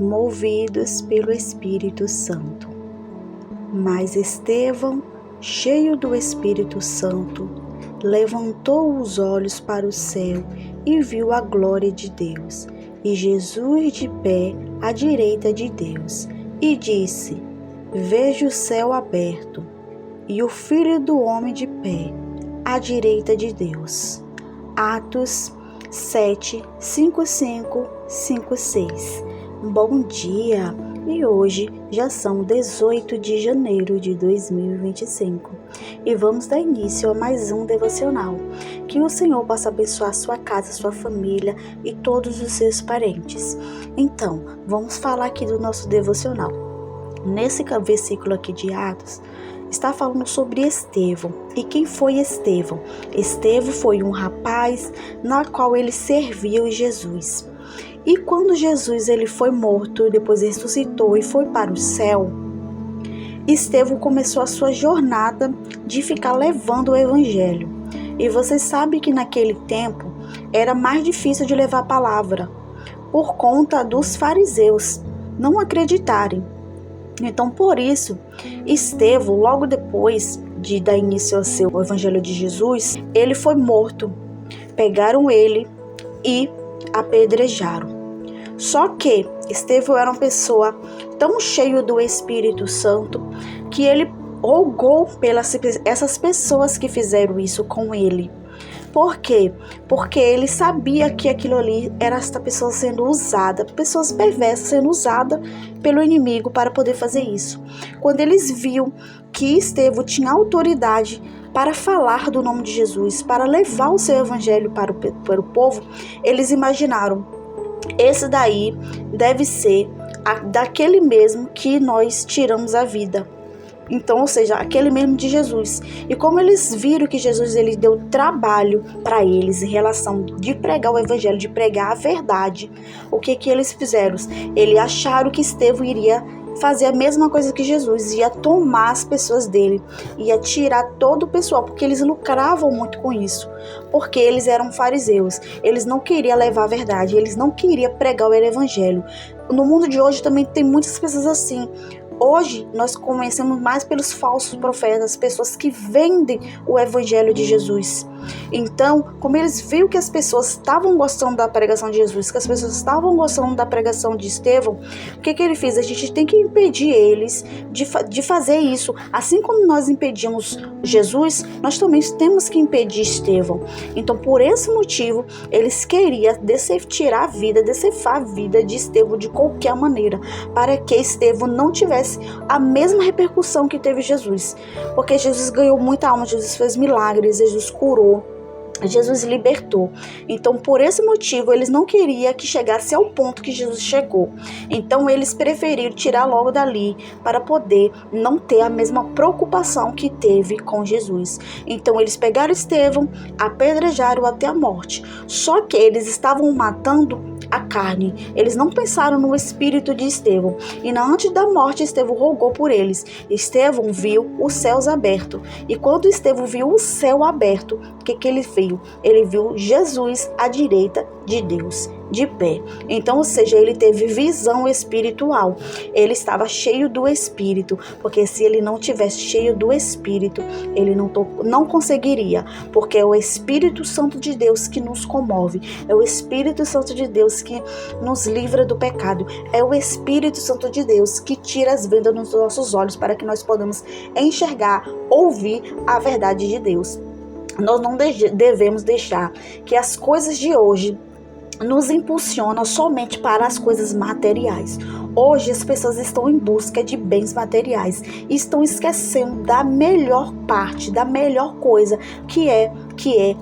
movidos pelo Espírito Santo. Mas Estevão, cheio do Espírito Santo, levantou os olhos para o céu e viu a glória de Deus, e Jesus de pé à direita de Deus, e disse: Vejo o céu aberto, e o Filho do Homem de pé à direita de Deus. Atos 7, 55, 56. Bom dia! E hoje já são 18 de janeiro de 2025 e vamos dar início a mais um devocional. Que o Senhor possa abençoar sua casa, sua família e todos os seus parentes. Então, vamos falar aqui do nosso devocional. Nesse versículo aqui de Atos, está falando sobre Estevão. E quem foi Estevão? Estevão foi um rapaz na qual ele serviu Jesus. E quando Jesus ele foi morto, depois ressuscitou e foi para o céu, Estevão começou a sua jornada de ficar levando o evangelho. E você sabe que naquele tempo era mais difícil de levar a palavra, por conta dos fariseus não acreditarem. Então, por isso, Estevão, logo depois de dar início ao seu evangelho de Jesus, ele foi morto. Pegaram ele e apedrejaram. Só que Estevão era uma pessoa tão cheio do Espírito Santo que ele rogou pelas essas pessoas que fizeram isso com ele. Por quê? Porque ele sabia que aquilo ali era esta pessoa sendo usada, pessoas perversas sendo usadas pelo inimigo para poder fazer isso. Quando eles viram que Estevão tinha autoridade para falar do nome de Jesus, para levar o seu evangelho para o povo, eles imaginaram: esse daí deve ser daquele mesmo que nós tiramos a vida. Então, ou seja, aquele mesmo de Jesus. E como eles viram que Jesus ele deu trabalho para eles em relação de pregar o evangelho, de pregar a verdade, o que eles fizeram? Eles acharam que Estevão iria fazer a mesma coisa que Jesus, ia tomar as pessoas dele, ia tirar todo o pessoal, porque eles lucravam muito com isso, porque eles eram fariseus, eles não queriam levar a verdade, eles não queriam pregar o evangelho. No mundo de hoje também tem muitas pessoas assim. Hoje nós conhecemos mais pelos falsos profetas, pessoas que vendem o evangelho de Jesus. Então, como eles viram que as pessoas estavam gostando da pregação de Jesus, que as pessoas estavam gostando da pregação de Estevão, o que ele fez? A gente tem que impedir eles de fazer isso. Assim como nós impedimos Jesus, nós também temos que impedir Estevão. Então, por esse motivo, eles queriam tirar a vida, decefar a vida de Estevão de qualquer maneira, para que Estevão não tivesse a mesma repercussão que teve Jesus. Porque Jesus ganhou muita alma, Jesus fez milagres, Jesus curou, Jesus libertou. Então, por esse motivo, eles não queriam que chegasse ao ponto que Jesus chegou. Então, eles preferiram tirar logo dali para poder não ter a mesma preocupação que teve com Jesus. Então, eles pegaram Estevão, apedrejaram até a morte. Só que eles estavam matando a carne. Eles não pensaram no espírito de Estevão. E antes da morte, Estevão rogou por eles. Estevão viu os céus abertos. E quando Estevão viu o céu aberto, o que ele viu? Ele viu Jesus à direita de Deus, de pé. Então, ou seja, ele teve visão espiritual. Ele estava cheio do Espírito, porque se ele não tivesse cheio do Espírito, ele não conseguiria, porque é o Espírito Santo de Deus que nos comove, é o Espírito Santo de Deus que nos livra do pecado, é o Espírito Santo de Deus que tira as vendas dos nossos olhos para que nós possamos enxergar, ouvir a verdade de Deus. Nós não devemos deixar que as coisas de hoje nos impulsionam somente para as coisas materiais. Hoje as pessoas estão em busca de bens materiais e estão esquecendo da melhor parte, da melhor coisa que é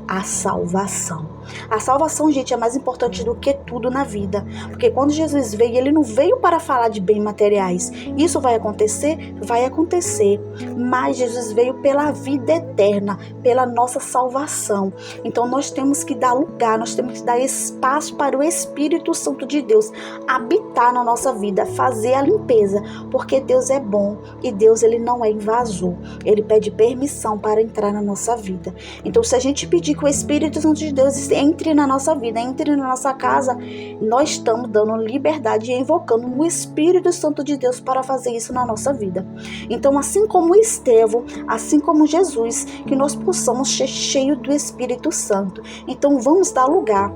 a salvação. A salvação, gente, é mais importante do que tudo na vida. Porque quando Jesus veio, ele não veio para falar de bens materiais. Isso vai acontecer? Vai acontecer. Mas Jesus veio pela vida eterna, pela nossa salvação. Então nós temos que dar lugar, nós temos que dar espaço para o Espírito Santo de Deus habitar na nossa vida, fazer a limpeza. Porque Deus é bom e Deus ele não é invasor. Ele pede permissão para entrar na nossa vida. Então se a gente pedir que o Espírito Santo de Deus entre na nossa vida, entre na nossa casa, nós estamos dando liberdade e invocando o Espírito Santo de Deus para fazer isso na nossa vida. Então, assim como Estevão, assim como Jesus, que nós possamos ser cheios do Espírito Santo. Então, vamos dar lugar,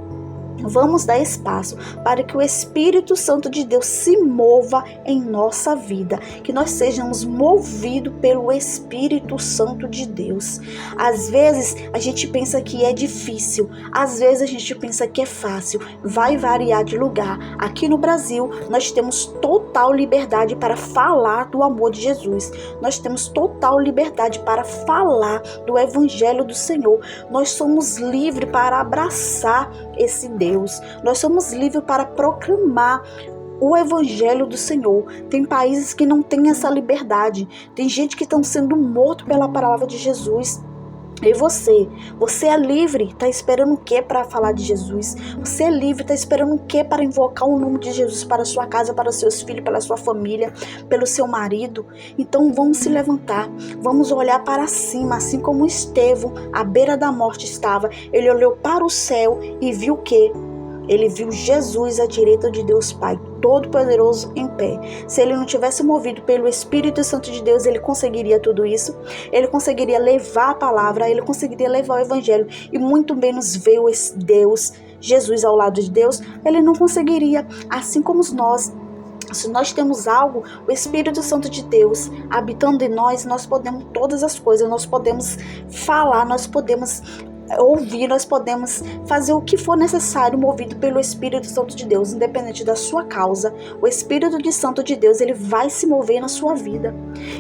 vamos dar espaço para que o Espírito Santo de Deus se mova em nossa vida, que nós sejamos movidos pelo Espírito Santo de Deus. Às vezes a gente pensa que é difícil, às vezes a gente pensa que é fácil, vai variar de lugar. Aqui no Brasil nós temos total liberdade para falar do amor de Jesus, nós temos total liberdade para falar do Evangelho do Senhor, nós somos livres para abraçar esse Deus. Nós somos livres para proclamar o Evangelho do Senhor. Tem países que não têm essa liberdade. Tem gente que está sendo morto pela palavra de Jesus. E você é livre, está esperando o que para falar de Jesus? Você é livre, está esperando o que para invocar o nome de Jesus para a sua casa, para os seus filhos, pela sua família, pelo seu marido? Então vamos se levantar, vamos olhar para cima, assim como Estevão, à beira da morte estava. Ele olhou para o céu e viu o quê? Ele viu Jesus à direita de Deus Pai, Todo-Poderoso em pé. Se ele não tivesse movido pelo Espírito Santo de Deus, ele conseguiria tudo isso? Ele conseguiria levar a palavra, ele conseguiria levar o Evangelho e muito menos ver Deus, Jesus ao lado de Deus? Ele não conseguiria, assim como nós. Se nós temos algo, o Espírito Santo de Deus habitando em nós, nós podemos todas as coisas, nós podemos falar, nós podemos ouvir, nós podemos fazer o que for necessário, movido pelo Espírito Santo de Deus, independente da sua causa. O Espírito Santo de Deus, ele vai se mover na sua vida.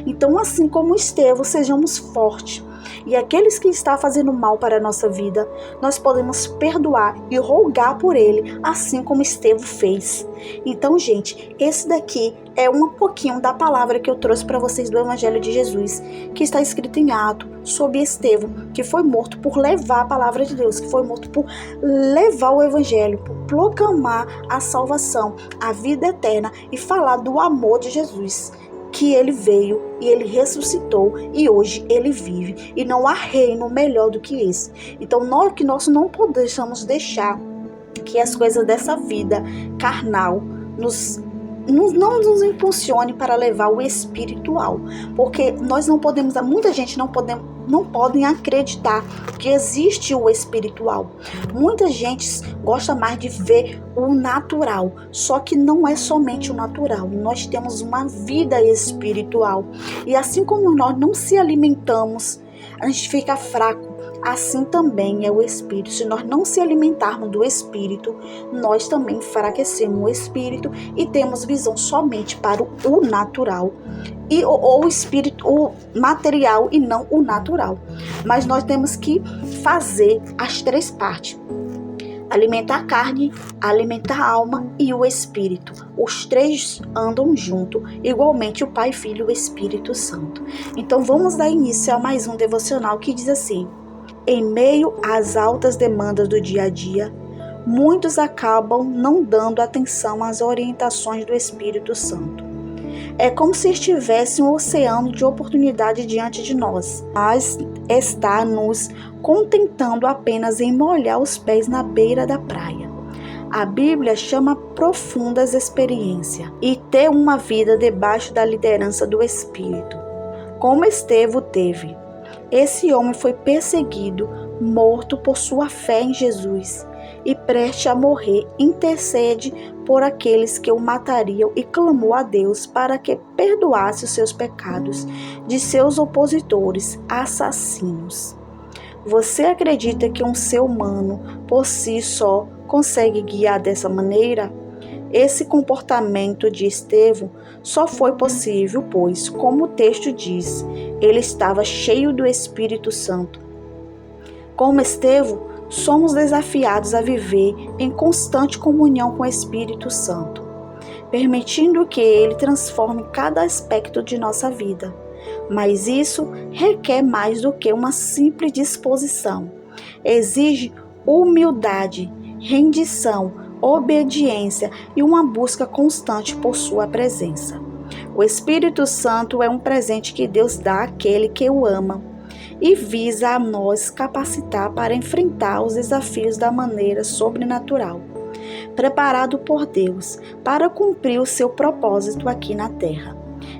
Então, assim como Estevão, sejamos fortes. E aqueles que estão fazendo mal para a nossa vida, nós podemos perdoar e rogar por ele, assim como Estevão fez. Então, gente, esse daqui é um pouquinho da palavra que eu trouxe para vocês do Evangelho de Jesus, que está escrito em Atos, sobre Estevão, que foi morto por levar a palavra de Deus, que foi morto por levar o Evangelho, por proclamar a salvação, a vida eterna e falar do amor de Jesus, que ele veio e ele ressuscitou e hoje ele vive. E não há reino melhor do que esse. Então nós não podemos deixar que as coisas dessa vida carnal não nos impulsione para levar o espiritual. Porque nós não podemos, muita gente não podem acreditar que existe o espiritual. Muita gente gosta mais de ver o natural, só que não é somente o natural. Nós temos uma vida espiritual. E assim como nós não se alimentamos, a gente fica fraco. Assim também é o Espírito. Se nós não se alimentarmos do Espírito, nós também enfraquecemos o Espírito e temos visão somente para o natural. Ou o Espírito, o material e não o natural. Mas nós temos que fazer as três partes. Alimentar a carne, alimentar a alma e o Espírito. Os três andam junto, igualmente o Pai, Filho e o Espírito Santo. Então vamos dar início a mais um devocional que diz assim: em meio às altas demandas do dia a dia, muitos acabam não dando atenção às orientações do Espírito Santo. É como se estivesse um oceano de oportunidade diante de nós, mas está nos contentando apenas em molhar os pés na beira da praia. A Bíblia chama profundas experiências e ter uma vida debaixo da liderança do Espírito, como Estevão teve. Esse homem foi perseguido, morto por sua fé em Jesus e prestes a morrer, intercede por aqueles que o matariam e clamou a Deus para que perdoasse os seus pecados de seus opositores, assassinos. Você acredita que um ser humano por si só consegue guiar dessa maneira? Esse comportamento de Estevão só foi possível, pois, como o texto diz, ele estava cheio do Espírito Santo. Como Estevão, somos desafiados a viver em constante comunhão com o Espírito Santo, permitindo que ele transforme cada aspecto de nossa vida. Mas isso requer mais do que uma simples disposição. Exige humildade, rendição, obediência e uma busca constante por sua presença. O Espírito Santo é um presente que Deus dá àquele que o ama. e visa a nós capacitar para enfrentar os desafios da maneira sobrenatural, preparado por Deus para cumprir o seu propósito aqui na Terra.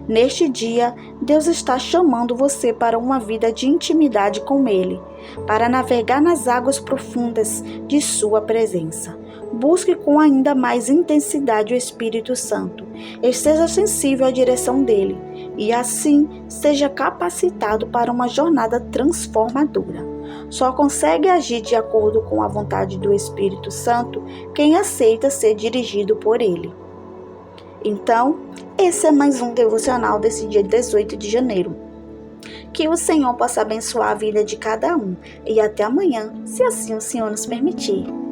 Neste dia, Deus está chamando você para uma vida de intimidade com Ele, para navegar nas águas profundas de sua presença. Busque com ainda mais intensidade o Espírito Santo. Esteja sensível à direção dele e assim seja capacitado para uma jornada transformadora. Só consegue agir de acordo com a vontade do Espírito Santo quem aceita ser dirigido por ele. Então, esse é mais um devocional desse dia 18 de janeiro. Que o Senhor possa abençoar a vida de cada um e até amanhã, se assim o Senhor nos permitir.